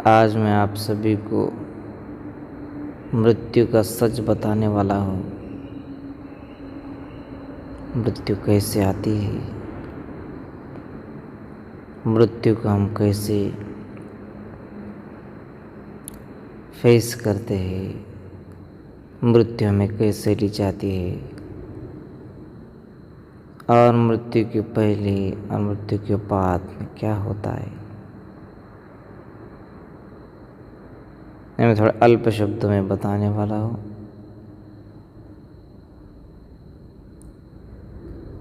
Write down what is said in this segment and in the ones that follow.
आज मैं आप सभी को मृत्यु का सच बताने वाला हूँ। मृत्यु कैसे आती है, मृत्यु को हम कैसे फेस करते हैं, मृत्यु हमें कैसे ले जाती है और मृत्यु के पहले और मृत्यु के बाद में क्या होता है। मैं थोड़ा अल्प शब्दों में बताने वाला हूँ।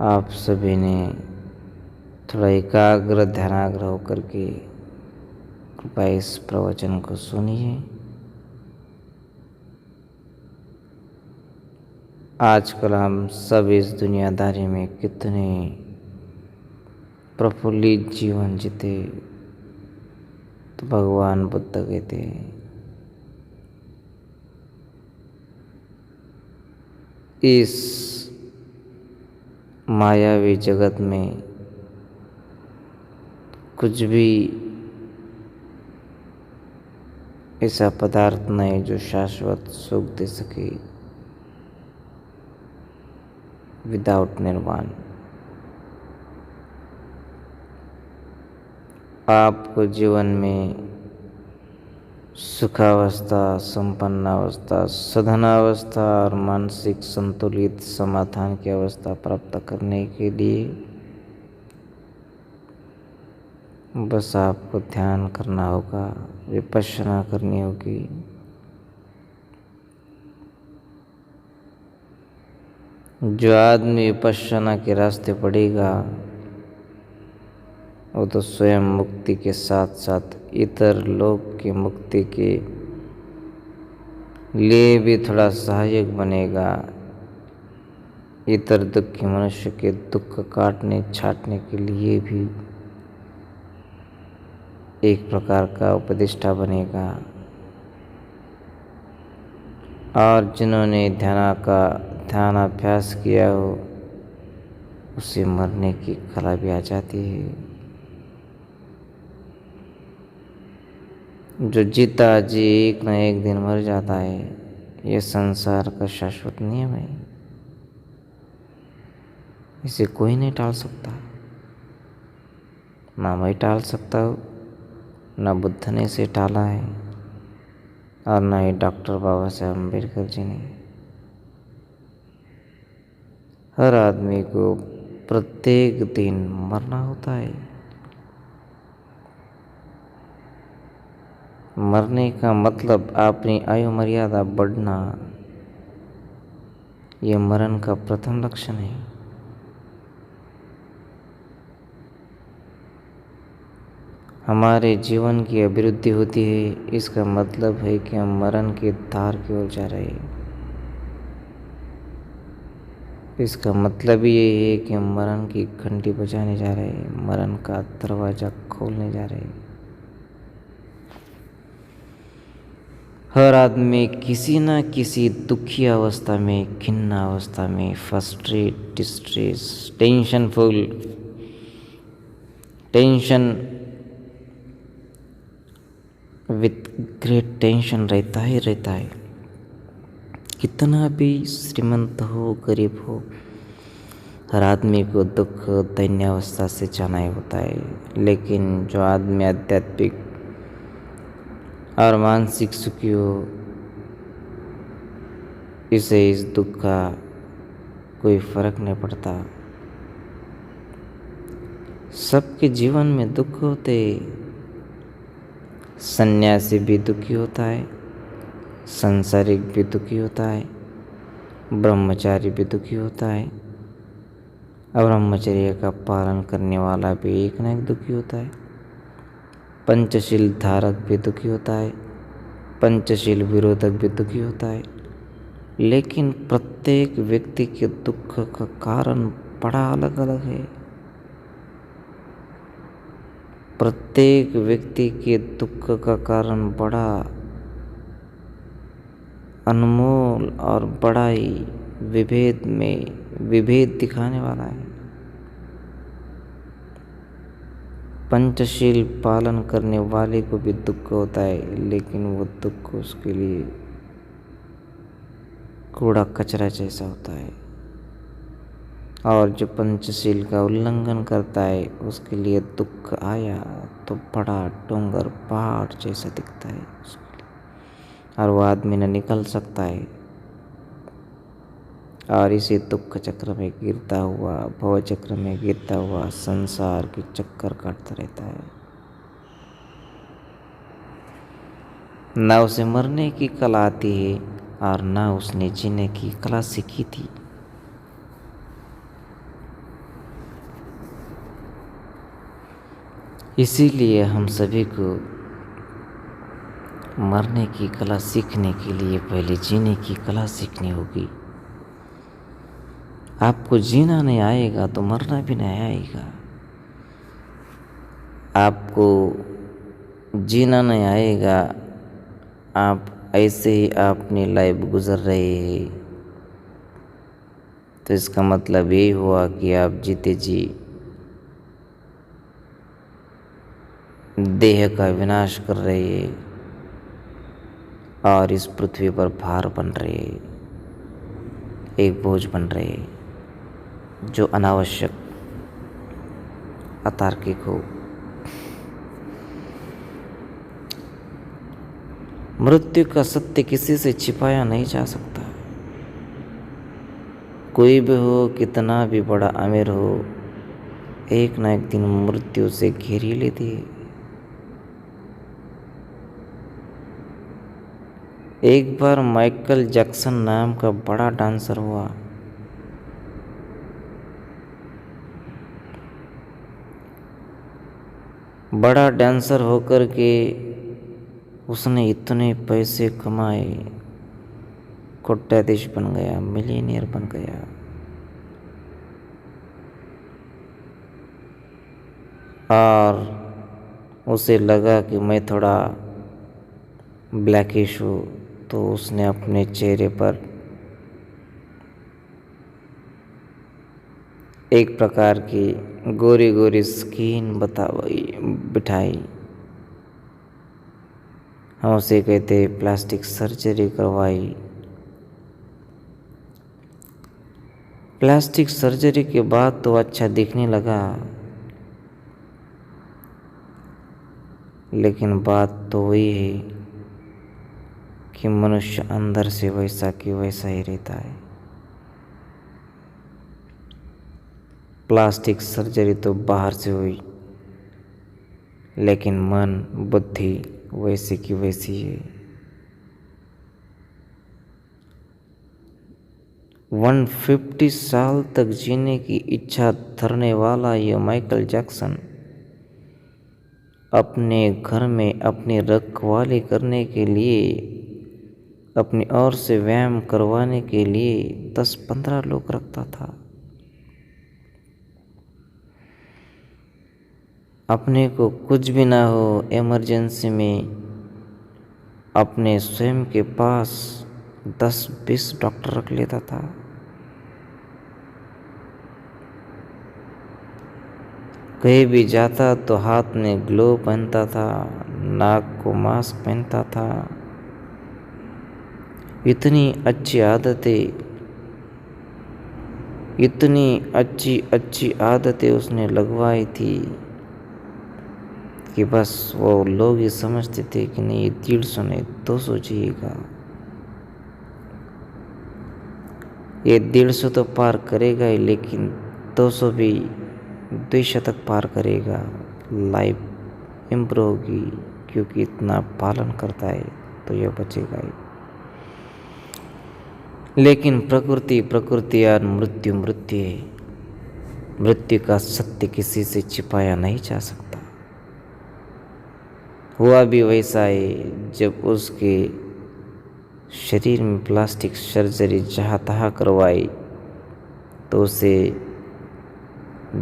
आप सभी ने थोड़ा एकाग्र ध्यानाग्रह होकर के कृपया इस प्रवचन को सुनिए। आजकल हम सब इस दुनियादारी में कितने प्रफुल्लित जीवन जीते, तो भगवान बुद्ध कहते हैं इस मायावी जगत में कुछ भी ऐसा पदार्थ नहीं जो शाश्वत सुख दे सके विदाउट निर्वाण। आपको जीवन में सुखावस्था, संपन्नावस्था, सधनावस्था और मानसिक संतुलित समाधान की अवस्था प्राप्त करने के लिए बस आपको ध्यान करना होगा, विपश्यना करनी होगी। जो आदमी विपश्यना के रास्ते पड़ेगा वो तो स्वयं मुक्ति के साथ साथ इतर लोग की मुक्ति के लिए भी थोड़ा सहायक बनेगा। इतर दुखी मनुष्य के दुख काटने छाटने के लिए भी एक प्रकार का उपदेष्टा बनेगा। और जिन्होंने ध्यानाभ्यास किया हो उसे मरने की कला भी आ जाती है। जो जीता जी एक न एक दिन मर जाता है, यह संसार का शाश्वत नियम है। इसे कोई नहीं टाल सकता, ना मैं टाल सकता हूँ, ना बुद्ध ने इसे टाला है और ना ही डॉक्टर बाबा साहब अम्बेडकर जी ने। हर आदमी को प्रत्येक दिन मरना होता है। मरने का मतलब अपनी आयु मर्यादा बढ़ना, यह मरण का प्रथम लक्षण है। हमारे जीवन की अभिवृद्धि होती है, इसका मतलब है कि हम मरण के द्वार की ओर जा रहे हैं। इसका मतलब ये है कि हम मरण की घंटी बजाने जा रहे हैं, मरण का दरवाजा खोलने जा रहे हैं। हर आदमी किसी न किसी दुखी अवस्था में, खिन्न अवस्था में, frustrate, distress, tension with great tension रहता है। कितना भी श्रीमंत हो, गरीब हो, हर आदमी को दुख दैन्यावस्था से जाना ही होता है। लेकिन जो आदमी आध्यात्मिक और मानसिक सुखी हो, इसे इस दुख का कोई फर्क नहीं पड़ता। सबके जीवन में दुख होते, सन्यासी भी दुखी होता है, संसारिक भी दुखी होता है, ब्रह्मचारी भी दुखी होता है, ब्रह्मचर्य का पालन करने वाला भी एक न एक दुखी होता है, पंचशील धारक भी दुखी होता है, पंचशील विरोधक भी दुखी होता है। लेकिन प्रत्येक व्यक्ति के दुख का कारण बड़ा अलग अलग है। प्रत्येक व्यक्ति के दुख का कारण बड़ा अनमोल और बड़ा ही विभेद दिखाने वाला है। पंचशील पालन करने वाले को भी दुख होता है, लेकिन वो दुख उसके लिए कूड़ा कचरा जैसा होता है। और जो पंचशील का उल्लंघन करता है उसके लिए दुख आया तो बड़ा डोंगर पहाड़ जैसा दिखता है उसके लिए, और वो आदमी न निकल सकता है, और इसी दुख चक्र में गिरता हुआ, भव चक्र में गिरता हुआ संसार के चक्कर काटता रहता है। ना उसे मरने की कला आती है और ना उसने जीने की कला सीखी थी। इसीलिए हम सभी को मरने की कला सीखने के लिए पहले जीने की कला सीखनी होगी। आपको जीना नहीं आएगा तो मरना भी नहीं आएगा। आपको जीना नहीं आएगा, आप ऐसे ही अपनी लाइफ गुजर रहे हैं, तो इसका मतलब यही हुआ कि आप जीते जी देह का विनाश कर रहे हैं और इस पृथ्वी पर भार बन रहे हैं, एक बोझ बन रहे हैं जो अनावश्यक, अतार्किक हो। मृत्यु का सत्य किसी से छिपाया नहीं जा सकता। कोई भी हो, कितना भी बड़ा अमीर हो, एक न एक दिन मृत्यु से घेर ही लेती है। एक बार माइकल जैक्सन नाम का बड़ा डांसर हुआ। बड़ा डांसर होकर के उसने इतने पैसे कमाए, कोट्याधीश बन गया, मिलियनियर बन गया। और उसे लगा कि मैं थोड़ा ब्लैकिश हूँ, तो उसने अपने चेहरे पर एक प्रकार की गोरी गोरी स्किन बिठाई। हम उसे कहते प्लास्टिक सर्जरी करवाई। प्लास्टिक सर्जरी के बाद तो अच्छा दिखने लगा, लेकिन बात तो वही है कि मनुष्य अंदर से वैसा कि वैसा ही रहता है। प्लास्टिक सर्जरी तो बाहर से हुई, लेकिन मन बुद्धि वैसी की वैसी है। 150 साल तक जीने की इच्छा धरने वाला यह माइकल जैक्सन अपने घर में अपनी रखवाली करने के लिए, अपनी ओर से व्यायाम करवाने के लिए 10-15 लोग रखता था। अपने को कुछ भी ना हो, इमरजेंसी में अपने स्वयं के पास 10-20 डॉक्टर रख लेता था। कहीं भी जाता तो हाथ में ग्लोव पहनता था, नाक को मास्क पहनता था। इतनी अच्छी अच्छी आदतें उसने लगवाई थी कि बस वो लोग ही समझते थे कि नहीं, 150 नहीं 200 जिएगा, ये 150 तो पार करेगा ही, लेकिन 200 भी 200 पार करेगा, लाइफ इम्प्रूव होगी, क्योंकि इतना पालन करता है तो यह बचेगा ही। लेकिन प्रकृति और मृत्यु है। मृत्यु का सत्य किसी से छिपाया नहीं जा सकता। हुआ भी वैसा है, जब उसके शरीर में प्लास्टिक सर्जरी जहाँ तहाँ करवाई तो उसे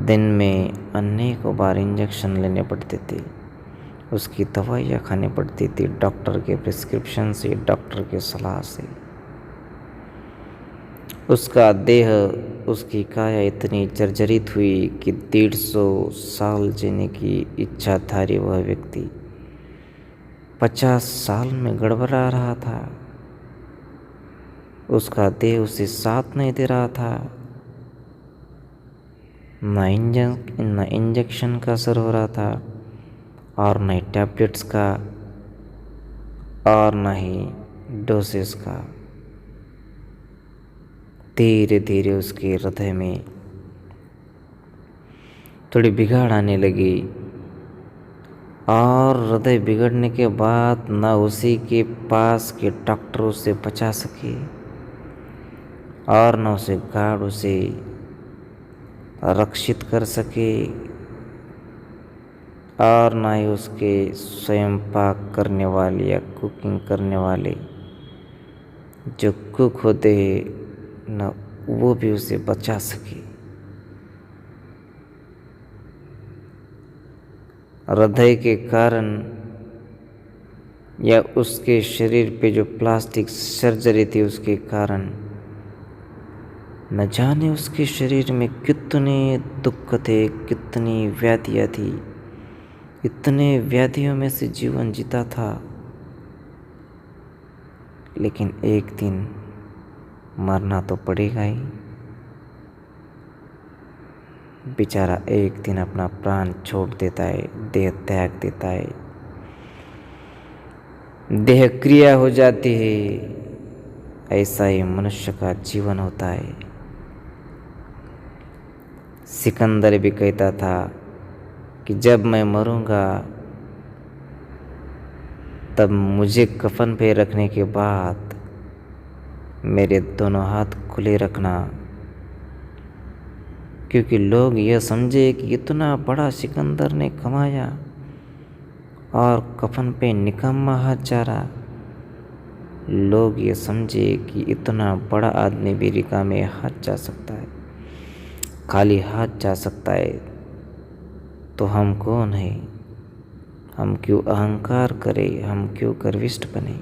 दिन में अनेकों बार इंजेक्शन लेने पड़ते थे, उसकी दवाइयाँ खानी पड़ती थी, डॉक्टर के प्रिस्क्रिप्शन से, डॉक्टर के सलाह से। उसका देह, उसकी काया इतनी जर्जरित हुई कि 150 साल जीने की इच्छाधारी वह व्यक्ति 50 साल में गड़बड़ा रहा था। उसका देह उसे साथ नहीं दे रहा था। न इंजेक्शन का असर हो रहा था और न ही टैबलेट्स का और न ही डोसेस का। धीरे धीरे उसके हृदय में थोड़ी बिगाड़ आने लगी और हृदय बिगड़ने के बाद न उसी के पास के डॉक्टर उसे बचा सके और न उसे गार्ड उसे रक्षित कर सके और न ही उसके स्वयं पाक करने वाले या कुकिंग करने वाले जो कुक होते हैं न वो भी उसे बचा सके। हृदय के कारण या उसके शरीर पे जो प्लास्टिक सर्जरी थी उसके कारण न जाने उसके शरीर में कितने दुख थे, कितनी व्याधियाँ थी। इतने व्याधियों में से जीवन जीता था, लेकिन एक दिन मरना तो पड़ेगा ही। बेचारा एक दिन अपना प्राण छोड़ देता है, देह त्याग देता है, देह क्रिया हो जाती है। ऐसा ही मनुष्य का जीवन होता है। सिकंदर भी कहता था कि जब मैं मरूंगा तब मुझे कफन पे रखने के बाद मेरे दोनों हाथ खुले रखना, क्योंकि लोग यह समझे कि इतना बड़ा सिकंदर ने कमाया और कफन पे निकम्मा हाथ जा रहा। लोग ये समझे कि इतना बड़ा आदमी भी रिका में हाथ जा सकता है, खाली हाथ जा सकता है, तो हम कौन है? हम क्यों अहंकार करें? हम क्यों गर्विष्ठ बने?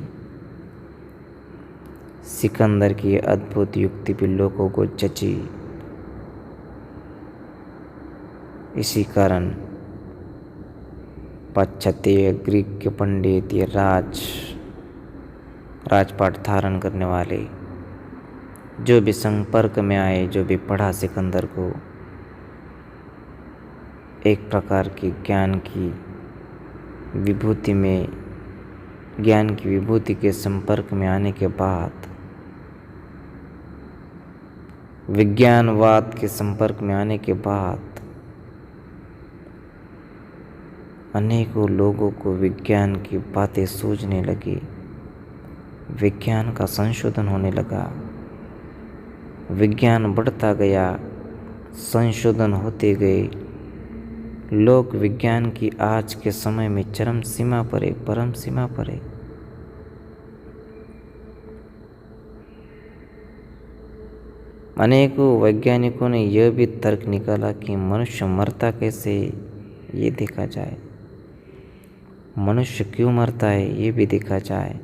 सिकंदर की अद्भुत युक्ति भी लोगों को जची। इसी कारण पाश्चात्य ग्रीक के पंडित ये राजपाट धारण करने वाले जो भी संपर्क में आए, जो भी पढ़ा सिकंदर को, एक प्रकार की ज्ञान की विभूति के संपर्क में आने के बाद, विज्ञानवाद के संपर्क में आने के बाद अनेकों लोगों को विज्ञान की बातें सूझने लगी। विज्ञान का संशोधन होने लगा, विज्ञान बढ़ता गया, संशोधन होते गए। लोग विज्ञान की आज के समय में चरम सीमा पर है, परम सीमा पर है। अनेकों वैज्ञानिकों ने यह भी तर्क निकाला कि मनुष्य मरता कैसे, ये देखा जाए। मनुष्य क्यों मरता है, ये भी देखा जाए।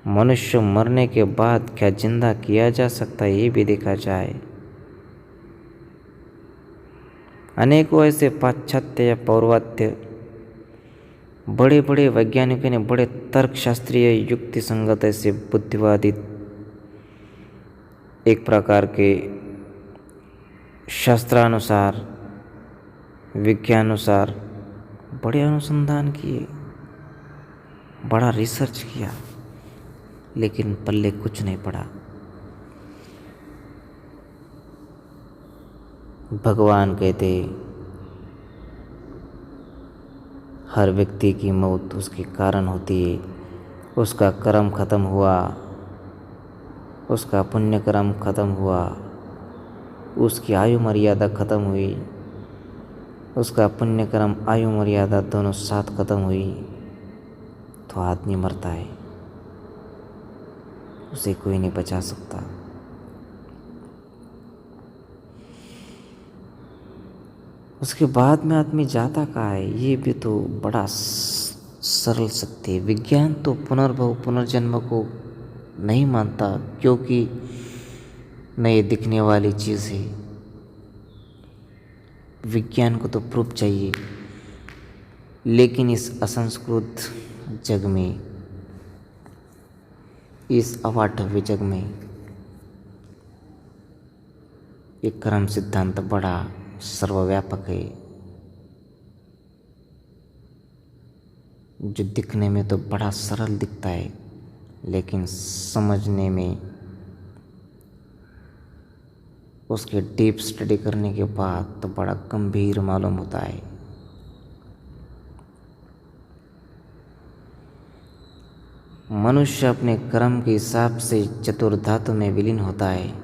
मनुष्य मरने के बाद क्या जिंदा किया जा सकता है, ये भी देखा जाए। अनेकों ऐसे पाश्चात्य या पौर्वात्य बड़े बड़े वैज्ञानिकों ने बड़े तर्कशास्त्रीय युक्ति संगत ऐसे बुद्धिवादी एक प्रकार के शास्त्रानुसार विज्ञानुसार बड़े अनुसंधान किए, बड़ा रिसर्च किया, लेकिन पल्ले कुछ नहीं पड़ा। भगवान कहते हर व्यक्ति की मौत उसके कारण होती है। उसका कर्म खत्म हुआ, उसका पुण्य कर्म खत्म हुआ, उसकी आयु मर्यादा खत्म हुई, उसका पुण्य कर्म आयु मर्यादा दोनों साथ खत्म हुई, तो आदमी मरता है, उसे कोई नहीं बचा सकता। उसके बाद में आदमी जाता कहाँ है, ये भी तो बड़ा सरल सत्य है। विज्ञान तो पुनर्भव पुनर्जन्म को नहीं मानता, क्योंकि न ये दिखने वाली चीज़ है। विज्ञान को तो प्रूफ चाहिए, लेकिन इस असंस्कृत जग में, इस अवाढव्य जग में एक कर्म सिद्धांत बड़ा सर्वव्यापक है, जो दिखने में तो बड़ा सरल दिखता है, लेकिन समझने में, उसके डीप स्टडी करने के बाद तो बड़ा गंभीर मालूम होता है। मनुष्य अपने कर्म के हिसाब से चतुर्धातु में विलीन होता है।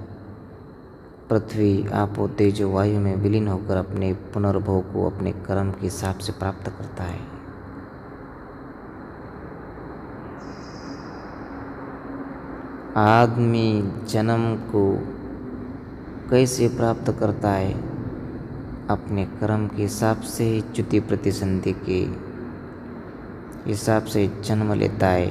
पृथ्वी, आपो, तेजो, वायु में विलीन होकर अपने पुनर्भव को अपने कर्म के हिसाब से प्राप्त करता है। आदमी जन्म को कैसे प्राप्त करता है? अपने कर्म के हिसाब से, च्युति प्रतिसंधि के हिसाब से जन्म लेता है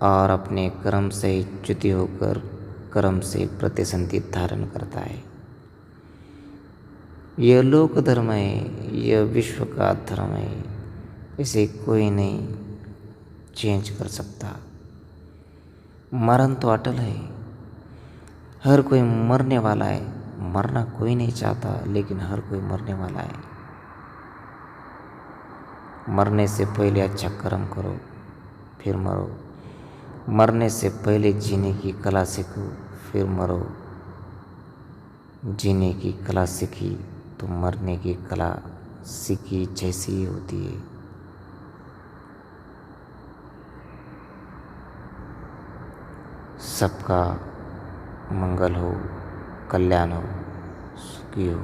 और अपने कर्म से च्युति होकर कर्म से प्रतिसंधि धारण करता है। यह लोक धर्म है, यह विश्व का धर्म है। इसे कोई नहीं चेंज कर सकता। मरण तो अटल है, हर कोई मरने वाला है। मरना कोई नहीं चाहता, लेकिन हर कोई मरने वाला है। मरने से पहले अच्छा कर्म करो, फिर मरो। मरने से पहले जीने की कला सीखो, फिर मरो। जीने की कला सीखी तो मरने की कला सीखी जैसी ही होती है। सबका मंगल हो, कल्याण हो, सुखी हो।